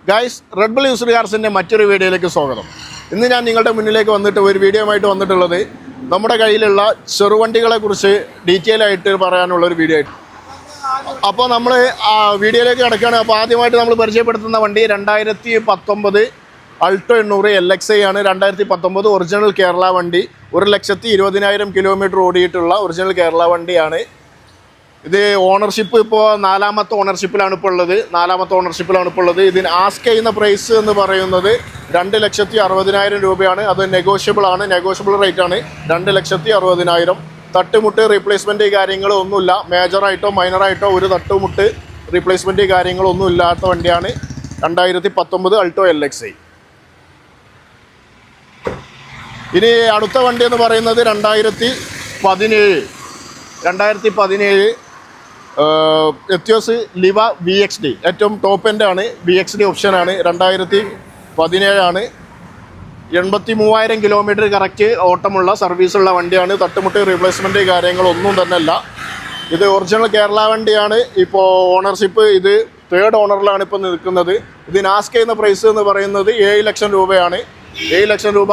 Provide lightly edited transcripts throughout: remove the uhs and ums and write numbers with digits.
Guys, red bull used കാർസിൻ്റെ മറ്റൊരു വീഡിയോയിലേക്ക് സ്വാഗതം. ഇന്ന് ഞാൻ നിങ്ങളുടെ മുന്നിലേക്ക് വന്നിട്ട് ഒരു വീഡിയോ ആയിട്ട് വന്നിട്ടുള്ളത് നമ്മുടെ കയ്യിലുള്ള ചെറുവണ്ടികളെ കുറിച്ച് ഡീറ്റെയിൽ ആയിട്ട് പറയാനുള്ള ഒരു വീഡിയോ ആയിട്ട്. അപ്പോൾ നമ്മൾ വീഡിയോയിലേക്ക് കിടക്കുകയാണ്. അപ്പോൾ ആദ്യമായിട്ട് നമ്മൾ പരിചയപ്പെടുത്തുന്ന വണ്ടി 2019 അൾട്ടോ 800 LXi ആണ്. 2019 ഒറിജിനൽ കേരള വണ്ടി. 1,20,000 കിലോമീറ്റർ ഓടിയിട്ടുള്ള ഒറിജിനൽ കേരള വണ്ടിയാണ്. ഇത് ഓണർഷിപ്പ് ഇപ്പോൾ നാലാമത്തെ ഓണർഷിപ്പിലാണ് ഇപ്പോൾ ഉള്ളത്. ഇതിന് ആസ്ക് ചെയ്യുന്ന പ്രൈസ് എന്ന് പറയുന്നത് 2,60,000 രൂപയാണ്. അത് നെഗോഷ്യബിൾ റേറ്റ് ആണ്. 2,60,000. തട്ടുമുട്ട് റീപ്ലേസ്മെൻറ്റ് കാര്യങ്ങളൊന്നുമില്ല. മേജറായിട്ടോ മൈനറായിട്ടോ ഒരു തട്ടുമുട്ട് റീപ്ലേസ്മെൻറ്റ് കാര്യങ്ങളൊന്നും ഇല്ലാത്ത വണ്ടിയാണ് 2019 അൾട്ടോ LXi. ഇനി അടുത്ത വണ്ടി എന്ന് പറയുന്നത് 2017 എത്തിയോസ് ലിവ VXD. ഏറ്റവും ടോപ്പ് എൻഡ് ആണ്. VXD ഓപ്ഷനാണ്. 2017 ആണ്. 83,000 കിലോമീറ്റർ കറക്റ്റ് ഓട്ടമുള്ള സർവീസുള്ള വണ്ടിയാണ്. തട്ടുമുട്ട് റീപ്ലേസ്മെൻറ്റ് കാര്യങ്ങളൊന്നും തന്നെ അല്ല. ഇത് ഒറിജിനൽ കേരള വണ്ടിയാണ്. ഇപ്പോൾ ഓണർഷിപ്പ് ഇത് 3rd ഓണറിലാണ് ഇപ്പോൾ നിൽക്കുന്നത്. ഇതിന് ആസ്ക് ചെയ്യുന്ന പ്രൈസ് എന്ന് പറയുന്നത് 7 ലക്ഷം രൂപയാണ്. 7 ലക്ഷം രൂപ.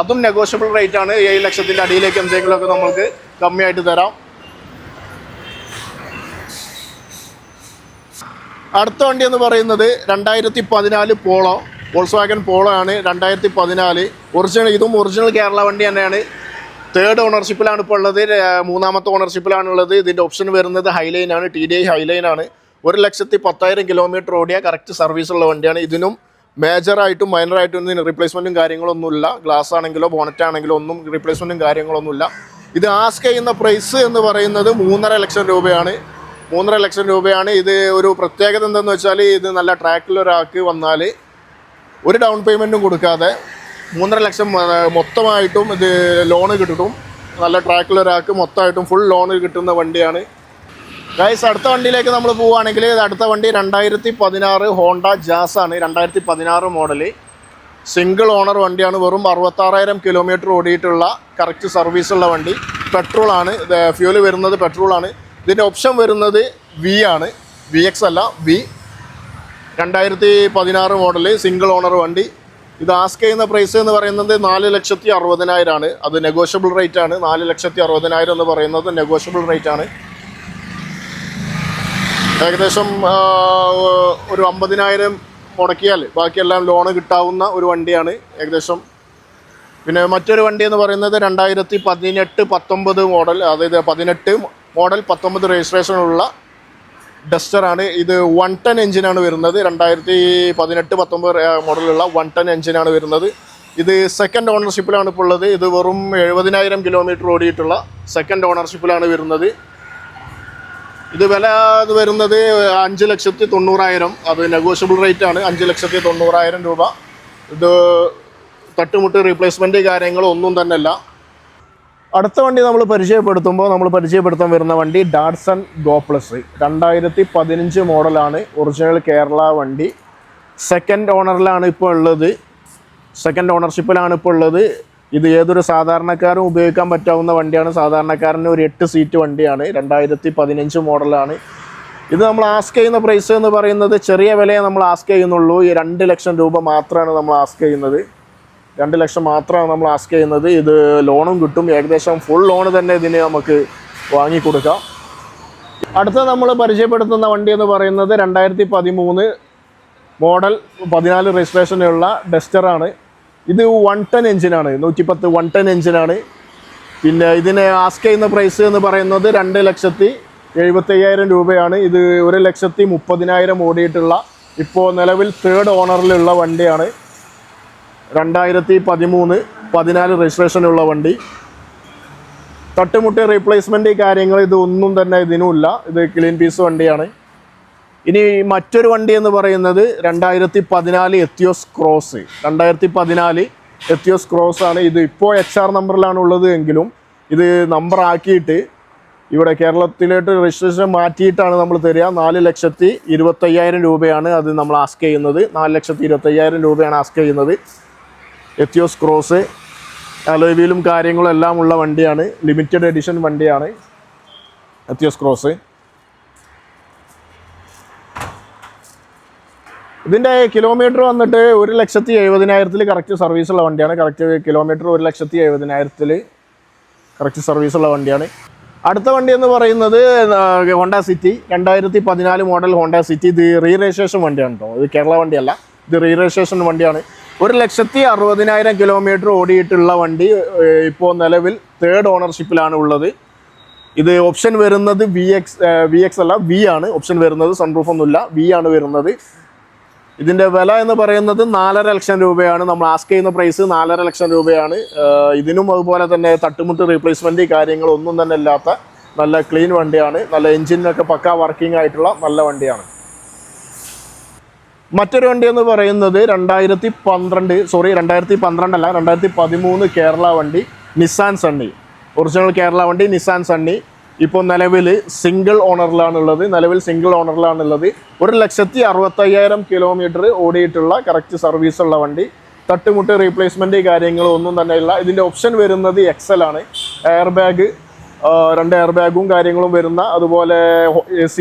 അതും നെഗോഷ്യബിൾ റേറ്റ് ആണ്. 7 ലക്ഷത്തിൻ്റെ അടിയിലേക്ക് എന്തെങ്കിലുമൊക്കെ നമുക്ക് കമ്മിയായിട്ട് തരാം. അടുത്ത വണ്ടി എന്ന് പറയുന്നത് 2014 പോളോ, വോൾസ്വാഗൻ പോളോ ആണ്. 2014 ഒറിജിനൽ കേരള വണ്ടി തന്നെയാണ്. 3rd ഓണർഷിപ്പിലാണ് ഇപ്പോൾ ഉള്ളത്. 3ാമത്തെ ഓണർഷിപ്പിലാണുള്ളത്. ഇതിൻ്റെ ഓപ്ഷൻ വരുന്നത് ഹൈലൈനാണ്. TDI ഹൈലൈനാണ്. 1,10,000 കിലോമീറ്റർ ഓടിയ കറക്റ്റ് സർവീസുള്ള വണ്ടിയാണ്. ഇതിനും മേജറായിട്ടും മൈനറായിട്ടും ഇതിന് റീപ്ലേസ്മെൻറ്റും കാര്യങ്ങളൊന്നുമില്ല. ഗ്ലാസ് ആണെങ്കിലോ ബോണറ്റ് ആണെങ്കിലോ ഒന്നും റീപ്ലേസ്മെൻറ്റും കാര്യങ്ങളൊന്നുമില്ല. ഇത് ആസ്ക് ചെയ്യുന്ന പ്രൈസ് എന്ന് പറയുന്നത് 3.5 ലക്ഷം രൂപയാണ്. 3.5 ലക്ഷം രൂപയാണ്. ഇത് ഒരു പ്രത്യേകത എന്തെന്ന് വെച്ചാൽ, ഇത് നല്ല ട്രാക്കിലൊരാൾക്ക് വന്നാൽ ഒരു ഡൗൺ പേയ്മെൻറ്റും കൊടുക്കാതെ 3.5 ലക്ഷം മൊത്തമായിട്ടും ഇത് ലോണ് കിട്ടും. നല്ല ട്രാക്കിലൊരാൾക്ക് മൊത്തമായിട്ടും ഫുൾ ലോണ് കിട്ടുന്ന വണ്ടിയാണ്. ഗൈസ്, അടുത്ത വണ്ടിയിലേക്ക് നമ്മൾ പോവുകയാണെങ്കിൽ അടുത്ത വണ്ടി 2016 ഹോണ്ട ജാസ് ആണ്. 2016 മോഡല് സിംഗിൾ ഓണർ വണ്ടിയാണ്. വെറും 66,000 കിലോമീറ്റർ ഓടിയിട്ടുള്ള കറക്റ്റ് സർവീസുള്ള വണ്ടി. പെട്രോളാണ്. ഫ്യൂല് വരുന്നത് പെട്രോളാണ്. ഇതിൻ്റെ ഓപ്ഷൻ വരുന്നത് V ആണ്. VX അല്ല, V. 2016 മോഡല് സിംഗിൾ ഓണർ വണ്ടി. ഇത് ആസ്ക് ചെയ്യുന്ന പ്രൈസ് എന്ന് പറയുന്നത് 4,60,000 ആണ്. അത് നെഗോഷ്യബിൾ റേറ്റ് ആണ്. 4,60,000 എന്ന് പറയുന്നത് നെഗോഷ്യബിൾ റേറ്റ് ആണ്. ഏകദേശം ഒരു 50,000 മുടക്കിയാൽ ബാക്കിയെല്ലാം ലോണ് കിട്ടാവുന്ന ഒരു വണ്ടിയാണ് ഏകദേശം. പിന്നെ മറ്റൊരു വണ്ടി എന്ന് പറയുന്നത് 2018-19 മോഡൽ, അതായത് 18 മോഡൽ 19 രജിസ്ട്രേഷനുള്ള ഡസ്റ്ററാണ്. ഇത് 110 എഞ്ചിനാണ് വരുന്നത്. 2018-19 മോഡലുള്ള 110 എഞ്ചിനാണ് വരുന്നത്. ഇത് 2nd ഓണർഷിപ്പിലാണ് ഇപ്പോൾ ഉള്ളത്. ഇത് വെറും 70,000 കിലോമീറ്റർ ഓടിയിട്ടുള്ള 2nd ഓണർഷിപ്പിലാണ് വരുന്നത്. ഇത് വില വരുന്നത് 5,90,000. അത് നെഗോഷ്യബിൾ റേറ്റ് ആണ്. 5,90,000 രൂപ. ഇത് തട്ടുമുട്ട് റീപ്ലേസ്മെൻറ്റ് കാര്യങ്ങളൊന്നും തന്നെ അല്ല. അടുത്ത വണ്ടി നമ്മൾ പരിചയപ്പെടുത്താൻ വരുന്ന വണ്ടി ഡാറ്റ്സൺ ഗോ പ്ലസ്. 2015 മോഡലാണ്. ഒറിജിനൽ കേരള വണ്ടി. 2nd ഓണറിലാണ് ഇപ്പോൾ ഉള്ളത്. 2nd ഓണർഷിപ്പിലാണ് ഇപ്പോൾ ഉള്ളത്. ഇത് ഏതൊരു സാധാരണക്കാരും ഉപയോഗിക്കാൻ പറ്റാവുന്ന വണ്ടിയാണ്. സാധാരണക്കാരന് ഒരു 8 സീറ്റ് വണ്ടിയാണ്. 2015 മോഡലാണ്. ഇത് നമ്മൾ ആസ്ക് ചെയ്യുന്ന പ്രൈസ് എന്ന് പറയുന്നത് ചെറിയ വിലയെ നമ്മൾ ആസ്ക് ചെയ്യുന്നുള്ളൂ. ഈ 2 ലക്ഷം രൂപ മാത്രമാണ് നമ്മൾ ആസ്ക് ചെയ്യുന്നത്. 2 ലക്ഷം മാത്രമാണ് നമ്മൾ ആസ്ക് ചെയ്യുന്നത്. ഇത് ലോണും കിട്ടും. ഏകദേശം ഫുൾ ലോണ് തന്നെ ഇതിന് നമുക്ക് വാങ്ങിക്കൊടുക്കാം. അടുത്ത നമ്മൾ പരിചയപ്പെടുത്തുന്ന വണ്ടി എന്ന് പറയുന്നത് 2013 മോഡൽ 14 രജിസ്ട്രേഷനുള്ള ഡസ്റ്ററാണ്. ഇത് 110 എഞ്ചിനാണ്. 110 എഞ്ചിനാണ്. പിന്നെ ഇതിന് ആസ്ക് ചെയ്യുന്ന പ്രൈസ് എന്ന് പറയുന്നത് 2,70,000 രൂപയാണ്. ഇത് 1,30,000 ഓടിയിട്ടുള്ള ഇപ്പോൾ നിലവിൽ 3rd ഓണറിലുള്ള വണ്ടിയാണ്. 2013-14 രജിസ്ട്രേഷനുള്ള വണ്ടി. തട്ടുമുട്ട് റീപ്ലേസ്മെൻറ്റ് കാര്യങ്ങൾ ഇതൊന്നും തന്നെ ഇതിനുമില്ല. ഇത് ക്ലീൻ പീസ് വണ്ടിയാണ്. ഇനി മറ്റൊരു വണ്ടി എന്ന് പറയുന്നത് 2014 എത്തിയോസ് ക്രോസ്. 2014 എത്തിയോസ് ക്രോസ് ആണ്. ഇത് ഇപ്പോൾ HR നമ്പറിലാണ് ഉള്ളത് എങ്കിലും ഇത് നമ്പർ ആക്കിയിട്ട് ഇവിടെ കേരളത്തിലോട്ട് രജിസ്ട്രേഷൻ മാറ്റിയിട്ടാണ് നമ്മൾ തരിക. 4,25,000 രൂപയാണ് അത് നമ്മൾ ആസ്ക് ചെയ്യുന്നത്. 4,25,000 രൂപയാണ് ആസ്ക് ചെയ്യുന്നത്. എത്തിയോസ് ക്രോസ് അലോയ് വീലും കാര്യങ്ങളും എല്ലാം ഉള്ള വണ്ടിയാണ്. ലിമിറ്റഡ് എഡിഷൻ വണ്ടിയാണ് എത്തിയോസ് ക്രോസ്. ഇതിൻ്റെ കിലോമീറ്റർ വന്നിട്ട് 1,70,000 കറക്റ്റ് സർവീസുള്ള വണ്ടിയാണ്. കറക്റ്റ് കിലോമീറ്റർ 1,70,000 കറക്റ്റ് സർവീസുള്ള വണ്ടിയാണ്. അടുത്ത വണ്ടി എന്ന് പറയുന്നത് Honda city 2014 model Honda city. ഇത് റീ രജിസ്ട്രേഷൻ വണ്ടിയാണ് കേട്ടോ. ഇത് കേരള വണ്ടിയല്ല, ഇത് റീ രജിസ്ട്രേഷൻ വണ്ടിയാണ്. 1,60,60,000 കിലോമീറ്റർ ഓടിയിട്ടുള്ള വണ്ടി ഇപ്പോൾ നിലവിൽ 3rd ഓണർഷിപ്പിലാണ് ഉള്ളത്. ഇത് ഓപ്ഷൻ വരുന്നത് വി എക്സ് അല്ല, വി ആണ് ഓപ്ഷൻ വരുന്നത്. സൺറൂഫ് ഒന്നുമില്ല, വി ആണ് വരുന്നത്. ഇതിൻ്റെ വില എന്ന് പറയുന്നത് 4.5 ലക്ഷം രൂപയാണ്. നമ്മൾ ആസ്ക് ചെയ്യുന്ന പ്രൈസ് 4.5 ലക്ഷം രൂപയാണ്. ഇതിനും അതുപോലെ തന്നെ തട്ടുമുട്ട് റീപ്ലേസ്മെൻറ്റ് കാര്യങ്ങളൊന്നും തന്നെ ഇല്ലാത്ത നല്ല ക്ലീൻ വണ്ടിയാണ്. നല്ല എൻജിനൊക്കെ പക്കാ വർക്കിംഗ് ആയിട്ടുള്ള നല്ല വണ്ടിയാണ്. മറ്റൊരു വണ്ടി എന്ന് പറയുന്നത് 2012 അല്ല 2013 കേരള വണ്ടി നിസാൻ സണ്ണി. ഒറിജിനൽ കേരള വണ്ടി നിസാൻ സണ്ണി. ഇപ്പോൾ നിലവിൽ സിംഗിൾ ഓണറിലാണുള്ളത്. 1,60,000 കിലോമീറ്റർ ഓടിയിട്ടുള്ള കറക്റ്റ് സർവീസുള്ള വണ്ടി. തട്ടുമുട്ട് റീപ്ലേസ്മെൻറ്റ് കാര്യങ്ങളും ഒന്നും തന്നെ ഇല്ല. ഇതിൻ്റെ ഓപ്ഷൻ വരുന്നത് എക്സൽ ആണ്. എയർ ബാഗ് 2 എയർ ബാഗും കാര്യങ്ങളും വരുന്ന, അതുപോലെ AC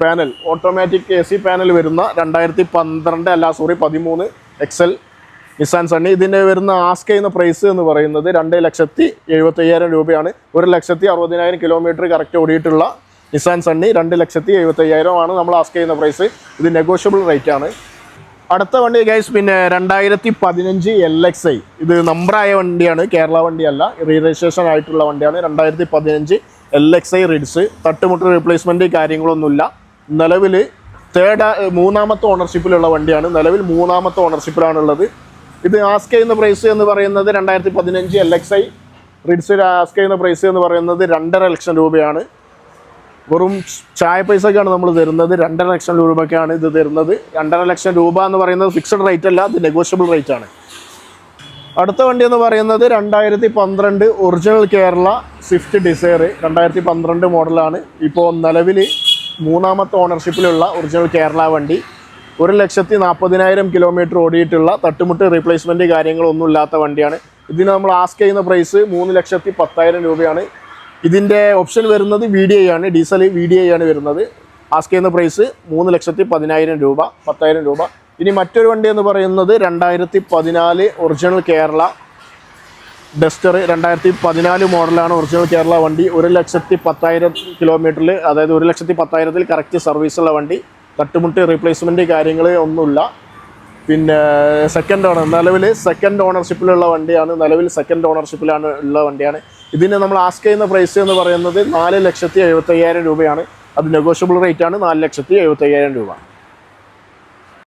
panel automatic AC panel വരുന്ന 13 എക്സൽ നിസാൻ സണ്ണി. ഇതിൻ്റെ വരുന്ന ആസ്ക് ചെയ്യുന്ന പ്രൈസ് എന്ന് പറയുന്നത് 2,70,000 രൂപയാണ്. 1,60,000 കിലോമീറ്റർ കറക്റ്റ് ഓടിയിട്ടുള്ള നിസാൻ സണ്ണി 2,70,000 ആണ് നമ്മൾ ആസ്ക് ചെയ്യുന്ന പ്രൈസ്. ഇത് നെഗോഷ്യബിൾ റേറ്റ് ആണ്. അടുത്ത വണ്ടി ഗൈസ് പിന്നെ 2015 LXi. ഇത് നമ്പറായ വണ്ടിയാണ്, കേരള വണ്ടിയല്ല, റീ രജിസ്ട്രേഷൻ ആയിട്ടുള്ള വണ്ടിയാണ്. 2015 LXi റിഡ്സ്. തട്ടുമുട്ട് റീപ്ലേസ്മെൻറ്റ് കാര്യങ്ങളൊന്നുമില്ല. നിലവിൽ 3ാമത്തെ ഓണർഷിപ്പിലുള്ള വണ്ടിയാണ്. നിലവിൽ 3ാമത്തെ ഓണർഷിപ്പിലാണുള്ളത്. ഇത് ആസ്ക് ചെയ്യുന്ന പ്രൈസ് എന്ന് പറയുന്നത് 2015 LXi റിഡ്സ് ആസ്ക് ചെയ്യുന്ന പ്രൈസ് എന്ന് പറയുന്നത് 2.5 ലക്ഷം രൂപയാണ്. വെറും ചായ പൈസക്കാണ് നമ്മൾ തരുന്നത്. 2.5 ലക്ഷം രൂപയ്ക്കാണ് ഇത് തരുന്നത്. 2.5 ലക്ഷം രൂപ എന്ന് പറയുന്നത് ഫിക്സഡ് റേറ്റ് അല്ല, ഇത് നെഗോഷ്യബിൾ റേറ്റ് ആണ്. അടുത്ത വണ്ടി എന്ന് പറയുന്നത് 2012 ഒറിജിനൽ കേരള സ്വിഫ്റ്റ് ഡിസയർ. 2012 മോഡലാണ്. ഇപ്പോൾ നിലവിൽ 3ാമത്തെ ഓണർഷിപ്പിലുള്ള ഒറിജിനൽ കേരള വണ്ടി. 1,40,000 കിലോമീറ്റർ ഓടിയിട്ടുള്ള തട്ടുമുട്ട് റീപ്ലേസ്മെൻറ്റ് കാര്യങ്ങളൊന്നും ഇല്ലാത്ത വണ്ടിയാണ്. ഇതിന് നമ്മൾ ആസ്ക് ചെയ്യുന്ന പ്രൈസ് 3,10,000 രൂപയാണ്. ഇതിൻ്റെ ഓപ്ഷൻ വരുന്നത് VDI ആണ്, ഡീസൽ VDI ആണ് വരുന്നത്. ആസ്ക് ചെയ്യുന്ന പ്രൈസ് 3,10,000 രൂപ, 10,000 രൂപ. ഇനി മറ്റൊരു വണ്ടി എന്ന് പറയുന്നത് 2014 ഒറിജിനൽ കേരള ഡസ്റ്റർ. 2014 മോഡലാണ് ഒറിജിനൽ കേരള വണ്ടി. 1,10,000 കിലോമീറ്ററിൽ, അതായത് 1,10,000 കറക്റ്റ് സർവീസുള്ള വണ്ടി. തട്ടുമുട്ട് റീപ്ലേസ്മെൻറ്റ് കാര്യങ്ങൾ ഒന്നുമില്ല. പിന്നെ സെക്കൻഡ് ഓണർ, നിലവിൽ സെക്കൻഡ് ഓണർഷിപ്പിലുള്ള വണ്ടിയാണ്. ഉള്ള വണ്ടിയാണ്. ഇതിന് നമ്മൾ ആസ്ക് ചെയ്യുന്ന പ്രൈസ് എന്ന് പറയുന്നത് 4,70,000 രൂപയാണ്. അത് നെഗോഷ്യബിൾ റേറ്റ് ആണ്. 4,70,000 രൂപ.